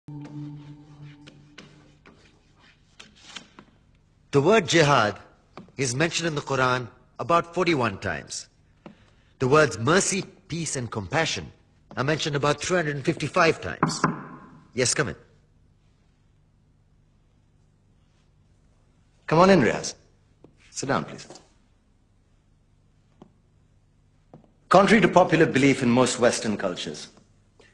The word jihad is mentioned in the Quran about 41 times. The words mercy, peace, and compassion are mentioned about 355 times. Yes, come in. Come on in, Riaz. Sit down, please. Contrary to popular belief in most Western cultures,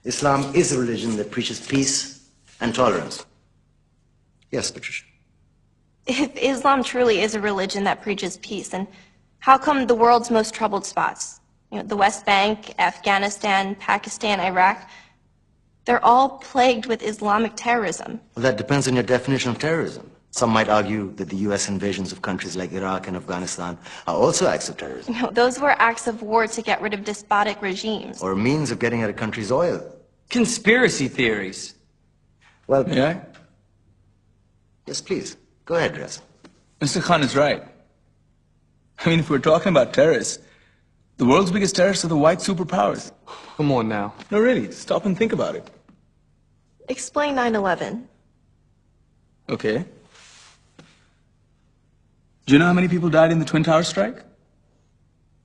Islam is a religion that preaches peace and tolerance. Yes, Patricia. If Islam truly is a religion that preaches peace, then how come the world's most troubled spots, the West Bank, Afghanistan, Pakistan, Iraq, they're all plagued with Islamic terrorism? Well, that depends on your definition of terrorism. Some might argue that the U.S. invasions of countries like Iraq and Afghanistan are also acts of terrorism. No, those were acts of war to get rid of despotic regimes. Or a means of getting at a country's oil. Conspiracy theories. Well, May I? Yes, please. Go ahead, Riaz. Mr. Khan is right. I mean, if we're talking about terrorists, the world's biggest terrorists are the white superpowers. Come on now. No, really, stop and think about it. Explain 9/11. Okay. Do you know how many people died in the Twin Towers strike?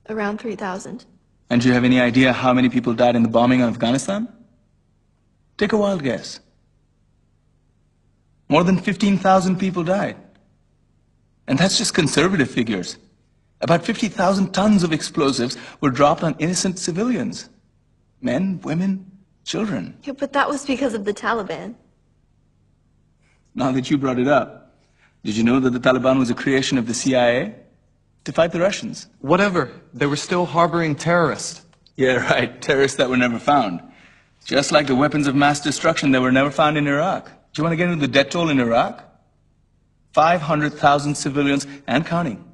Around 3,000. And do you have any idea how many people died in the bombing of Afghanistan? Take a wild guess. More than 15,000 people died. And that's just conservative figures. About 50,000 tons of explosives were dropped on innocent civilians. Men, women, children. Yeah, but that was because of the Taliban. Now that you brought it up, did you know that the Taliban was a creation of the CIA to fight the Russians? Whatever. They were still harboring terrorists. Yeah, right. Terrorists that were never found. Just like the weapons of mass destruction that were never found in Iraq. Do you want to get into the death toll in Iraq? 500,000 civilians and counting.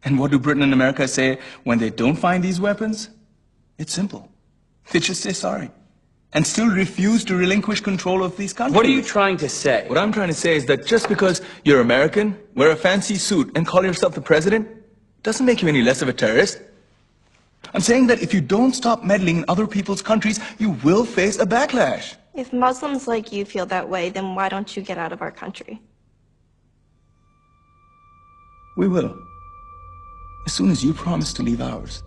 And what do Britain and America say when they don't find these weapons? It's simple. They just say sorry. And still refuse to relinquish control of these countries. What are you trying to say? What I'm trying to say is that just because you're American, wear a fancy suit, and call yourself the president, doesn't make you any less of a terrorist. I'm saying that if you don't stop meddling in other people's countries, you will face a backlash. If Muslims like you feel that way, then why don't you get out of our country? We will. As soon as you promise to leave ours.